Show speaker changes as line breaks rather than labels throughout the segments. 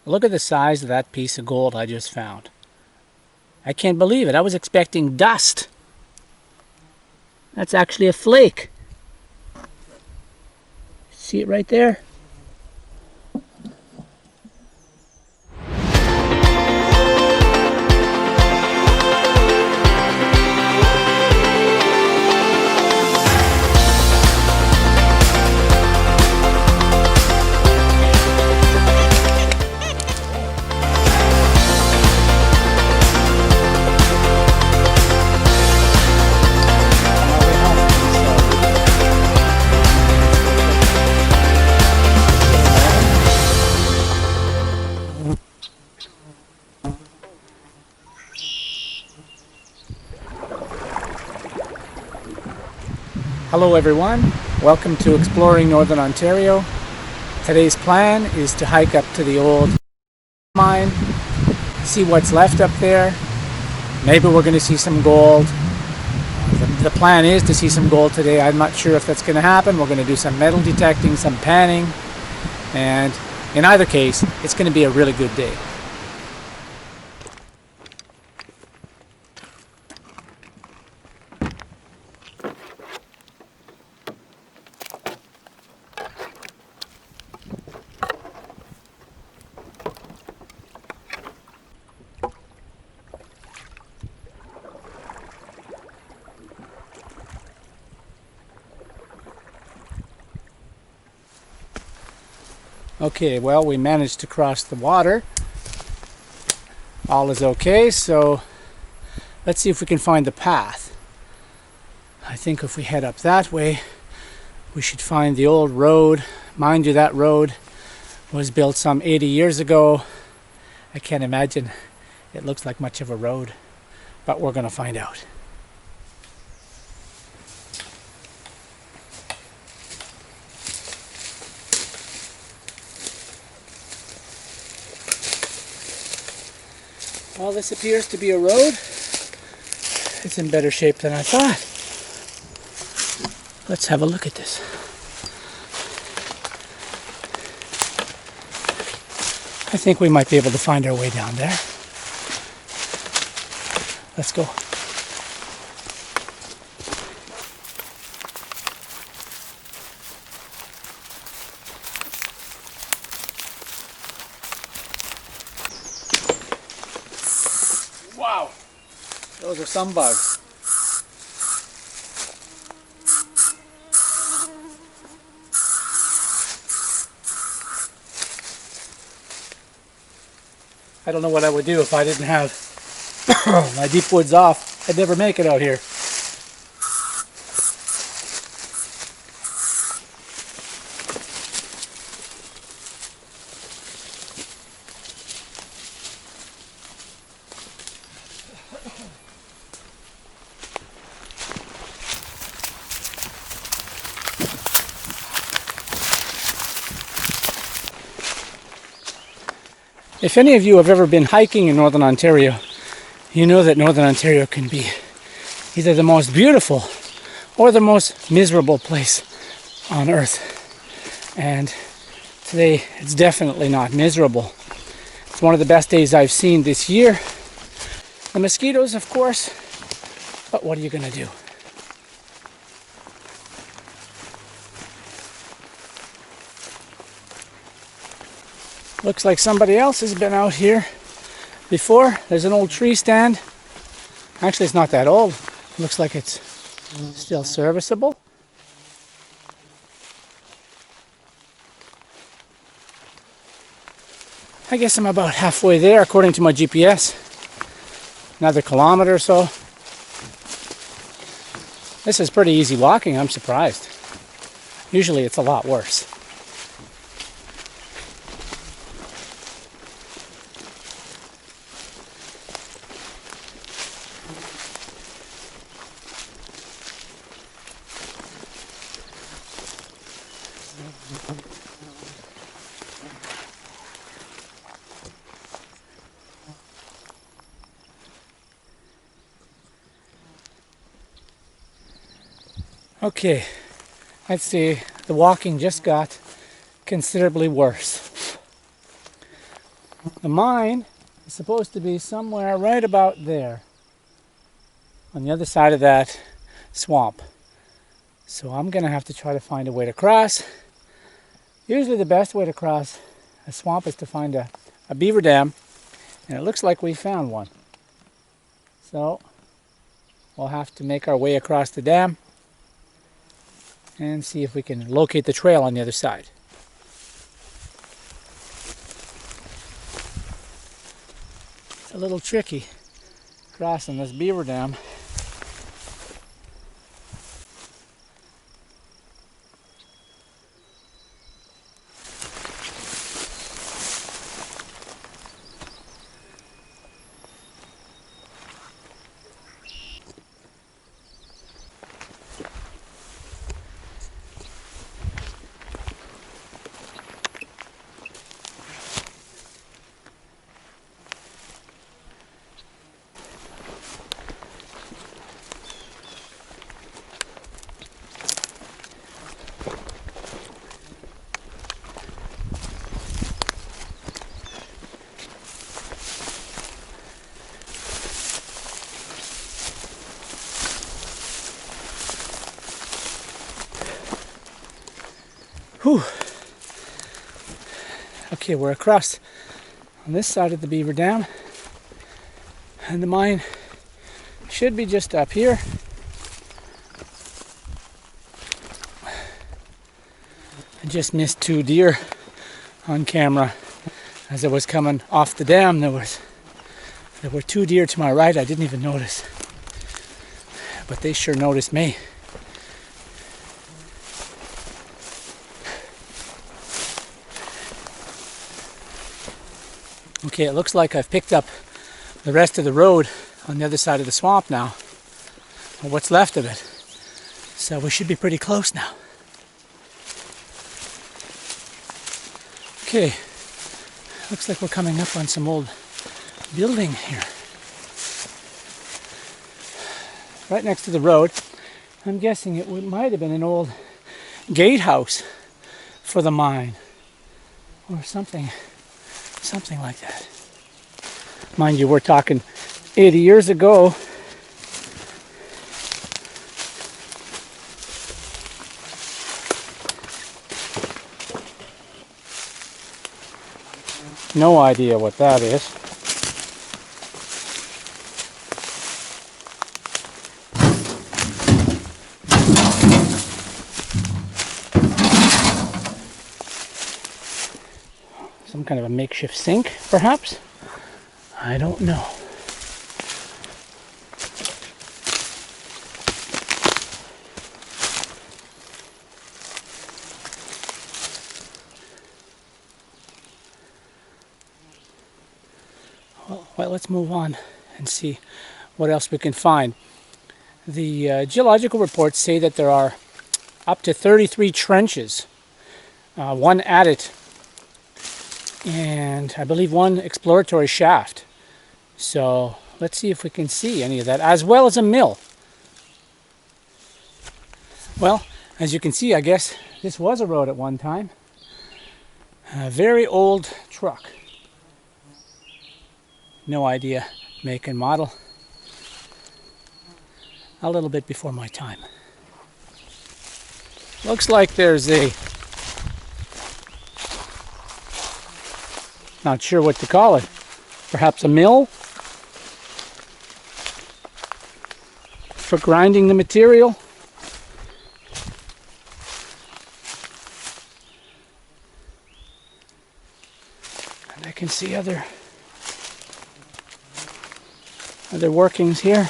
Look at the size of that piece of gold I just found. I can't believe it. I was expecting dust. That's actually a flake. See it right there? Hello everyone, welcome to Exploring Northern Ontario. Today's plan is to hike up to the old mine, see what's left up there. Maybe we're going to see some gold. The plan is to see some gold today. I'm not sure if that's going to happen. We're going to do some metal detecting, some panning, and in either case, it's going to be a really good day. Okay, well, we managed to cross the water. All is okay, so let's see if we can find the path. I think if we head up that way, we should find the old road. Mind you, that road was built some 80 years ago. I can't imagine it looks like much of a road, but we're going to find out. Well, this appears to be a road. It's in better shape than I thought. Let's have a look at this. I think we might be able to find our way down there. Let's go. Wow, those are some bugs. I don't know what I would do if I didn't have my deep woods off. I'd never make it out here. If any of you have ever been hiking in Northern Ontario, you know that Northern Ontario can be either the most beautiful or the most miserable place on earth. And today it's definitely not miserable. It's one of the best days I've seen this year. The mosquitoes, of course, but what are you going to do? Looks like somebody else has been out here before. There's an old tree stand. Actually, it's not that old. Looks like it's still serviceable. I guess I'm about halfway there according to my GPS. Another kilometer or so. This is pretty easy walking, I'm surprised. Usually it's a lot worse. Okay, I'd say the walking just got considerably worse. The mine is supposed to be somewhere right about there, on the other side of that swamp. So I'm going to have to try to find a way to cross. Usually the best way to cross a swamp is to find a beaver dam, and it looks like we found one. So we'll have to make our way across the dam and see if we can locate the trail on the other side. It's a little tricky crossing this beaver dam. Whew. Okay, we're across on this side of the beaver dam, and the mine should be just up here. I just missed 2 deer on camera as I was coming off the dam. There were 2 deer to my right. I didn't even notice, but they sure noticed me. Okay, it looks like I've picked up the rest of the road on the other side of the swamp now, or what's left of it. So we should be pretty close now. Okay, looks like we're coming up on some old building here. Right next to the road. I'm guessing it might have been an old gatehouse for the mine, or something like that. Mind you, we're talking 80 years ago. No idea what that is. Some kind of a makeshift sink, perhaps? I don't know. Well, let's move on and see what else we can find. The geological reports say that there are up to 33 trenches, one adit, and I believe 1 exploratory shaft. So let's see if we can see any of that, as well as a mill. Well, as you can see, I guess this was a road at one time. A very old truck. No idea make and model. A little bit before my time. Looks like there's not sure what to call it. Perhaps a mill for grinding the material. And I can see other workings here.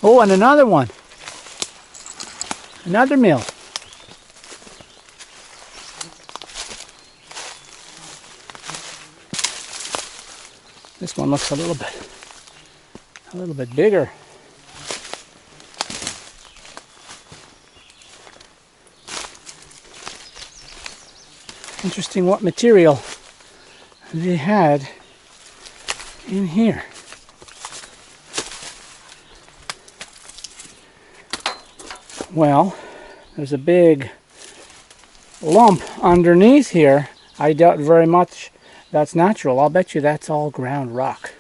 Oh, and another one. Another mill. This one looks a little bit bigger. Interesting what material they had in here. Well, there's a big lump underneath here, I doubt very much that's natural. I'll bet you that's all ground rock.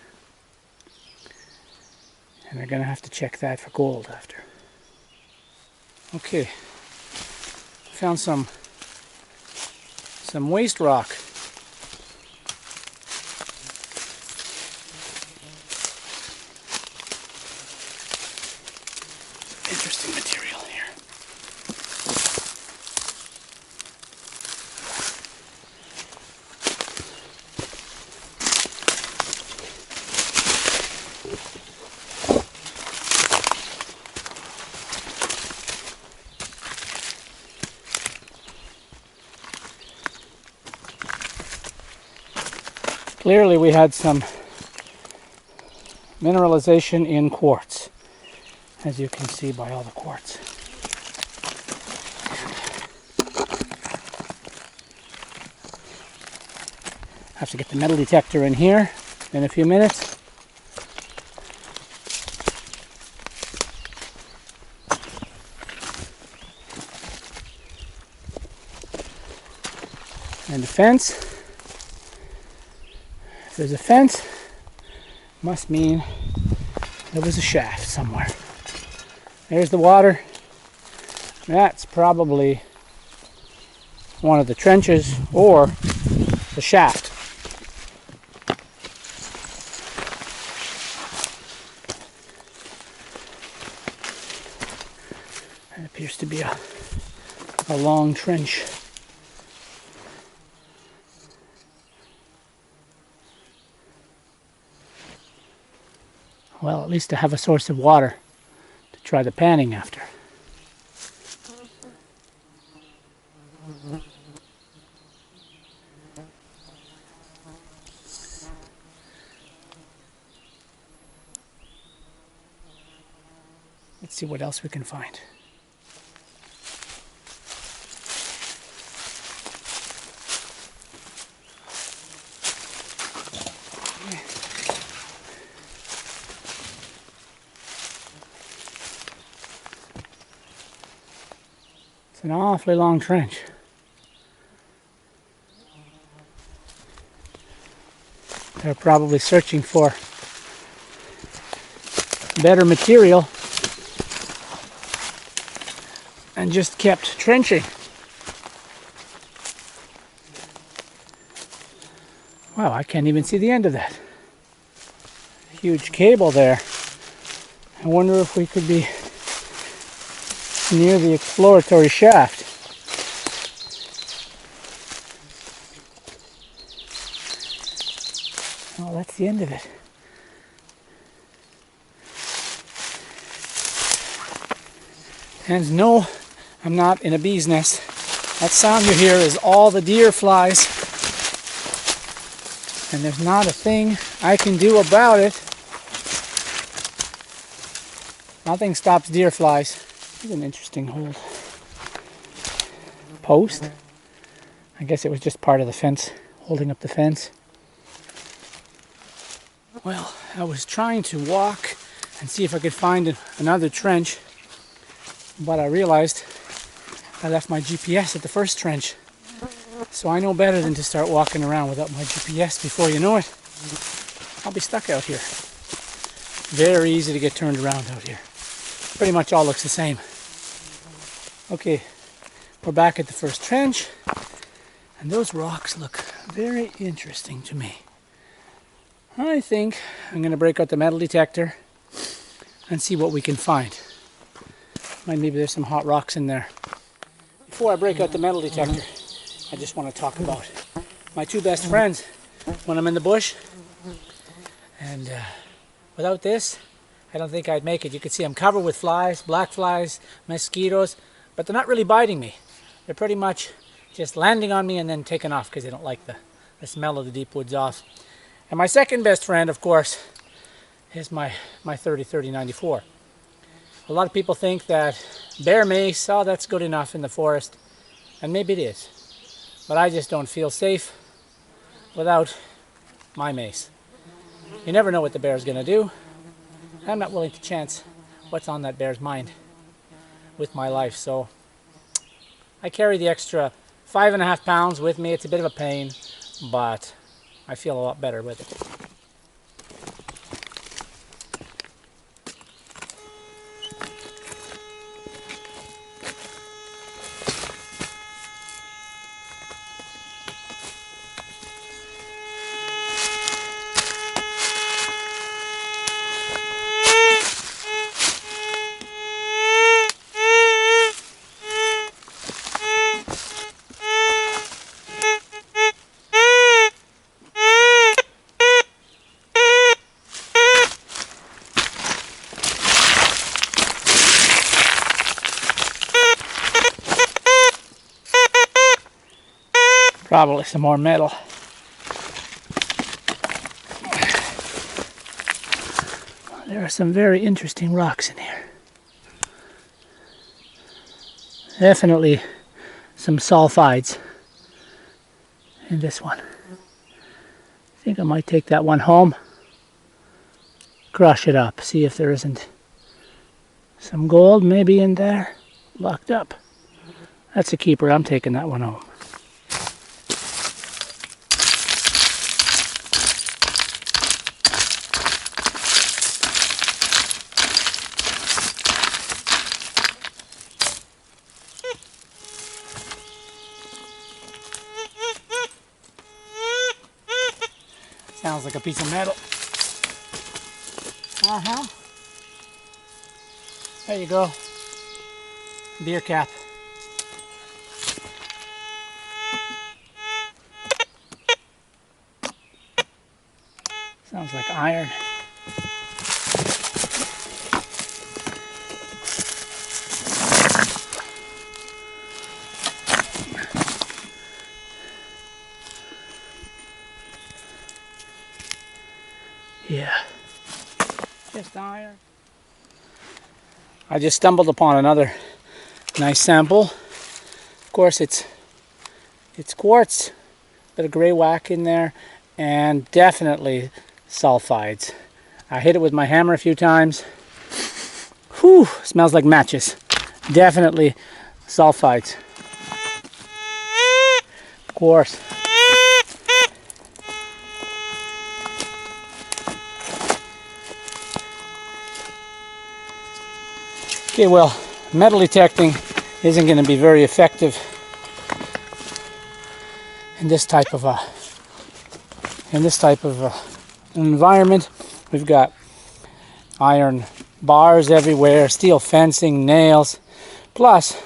And they're going to have to check that for gold after. Okay, found some waste rock. Interesting material here. Clearly we had some mineralization in quartz, as you can see by all the quartz. Have to get the metal detector in here in a few minutes. And the fence. If there's a fence, must mean there was a shaft somewhere. There's the water. That's probably one of the trenches or the shaft. It appears to be a long trench. Well, at least to have a source of water to try the panning after. Let's see what else we can find. It's an awfully long trench. They're probably searching for better material and just kept trenching. Wow, I can't even see the end of that. Huge cable there. I wonder if we could be near the exploratory shaft. Well, that's the end of it. And no, I'm not in a bee's nest. That sound you hear is all the deer flies. And there's not a thing I can do about it. Nothing stops deer flies. This is an interesting old post. I guess it was just part of the fence, holding up the fence. Well, I was trying to walk and see if I could find another trench, but I realized I left my GPS at the first trench. So I know better than to start walking around without my GPS. Before you know it, I'll be stuck out here. Very easy to get turned around out here. Pretty much all looks the same. Okay, we're back at the first trench, and those rocks look very interesting to me. I think I'm going to break out the metal detector and see what we can find. Maybe there's some hot rocks in there. Before I break out the metal detector, I just want to talk about my two best friends when I'm in the bush. And without this, I don't think I'd make it. You can see I'm covered with flies, black flies, mosquitoes, but they're not really biting me. They're pretty much just landing on me and then taking off because they don't like the smell of the deep woods off. And my second best friend, of course, is my 30-30-94. A lot of people think that bear mace, oh, that's good enough in the forest. And maybe it is. But I just don't feel safe without my mace. You never know what the bear's going to do. I'm not willing to chance what's on that bear's mind with my life. So I carry the extra 5.5 pounds with me. It's a bit of a pain, but I feel a lot better with it. Probably some more metal. There are some very interesting rocks in here. Definitely some sulfides in this one. I think I might take that one home, crush it up, see if there isn't some gold maybe in there, locked up. That's a keeper. I'm taking that one home. Sounds like a piece of metal. There you go. Beer cap. Sounds like iron. Yeah. Just iron. I just stumbled upon another nice sample. Of course it's quartz, bit of gray whack in there, and definitely sulfides. I hit it with my hammer a few times. Whew, smells like matches. Definitely sulfides. Of course. Okay, well, metal detecting isn't going to be very effective in this type of environment. We've got iron bars everywhere, steel fencing, nails. Plus,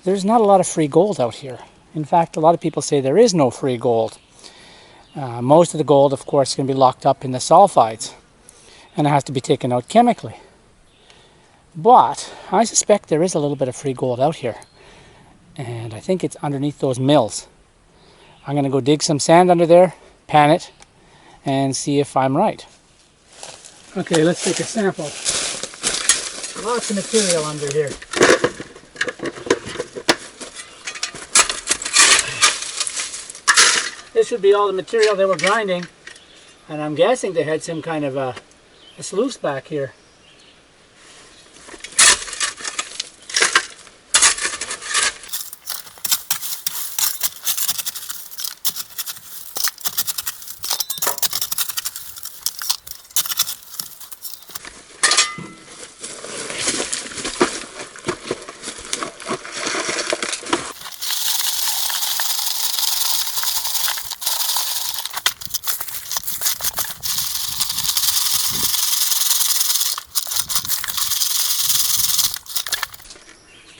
there's not a lot of free gold out here. In fact, a lot of people say there is no free gold. Most of the gold, of course, is going to be locked up in the sulfides, and it has to be taken out chemically. But I suspect there is a little bit of free gold out here, and I think it's underneath those mills. I'm going to go dig some sand under there, pan it, and see if I'm right. Okay, let's take a sample. Lots of material under here. This would be all the material they were grinding, and I'm guessing they had some kind of a sluice back here.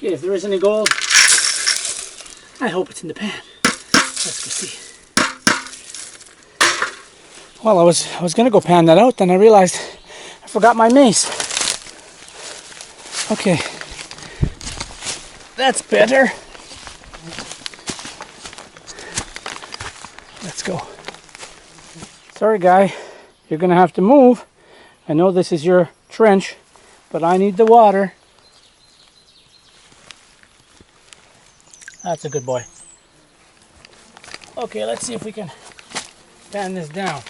Okay, if there is any gold, I hope it's in the pan. Let's go see. Well, I was going to go pan that out, then I realized I forgot my mace. Okay, that's better. Let's go. Sorry, guy, you're going to have to move. I know this is your trench, but I need the water. That's a good boy. Okay, let's see if we can pan this down.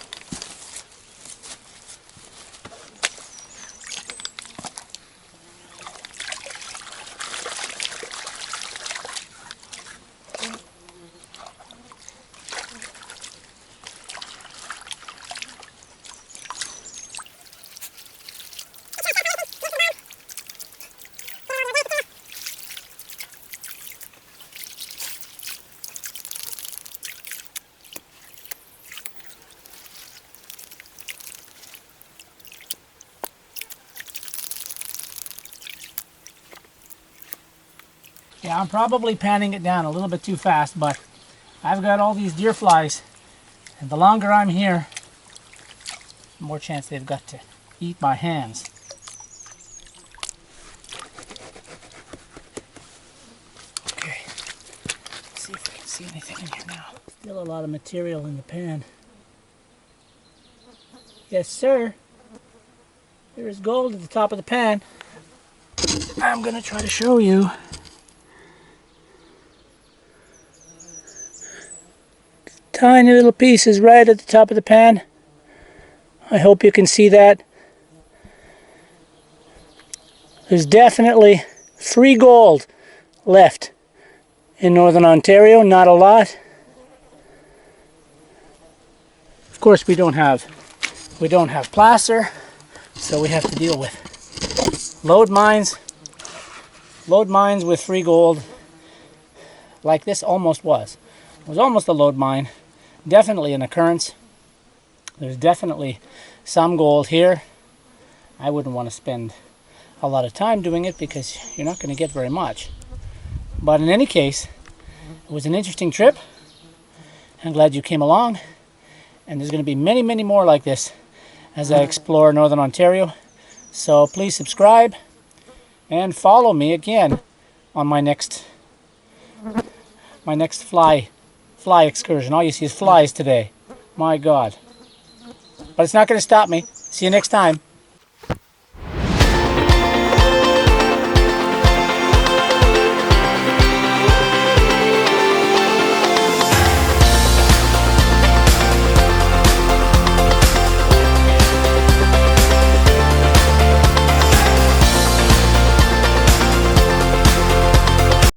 Yeah, I'm probably panning it down a little bit too fast, but I've got all these deer flies, and the longer I'm here, the more chance they've got to eat my hands. Okay, let's see if we can see anything in here now. Still a lot of material in the pan. Yes, sir. There is gold at the top of the pan. I'm going to try to show you. Tiny little pieces right at the top of the pan. I hope you can see that. There's definitely free gold left in Northern Ontario, not a lot. Of course we don't have placer, so we have to deal with lode mines with free gold, like this almost was. It was almost a lode mine, definitely an occurrence. There's definitely some gold here. I wouldn't want to spend a lot of time doing it because you're not going to get very much. But in any case, it was an interesting trip. I'm glad you came along, and there's going to be many, many more like this as I explore Northern Ontario. So please subscribe and follow me again on my next fly excursion. All you see is flies today. My God. But it's not going to stop me. See you next time.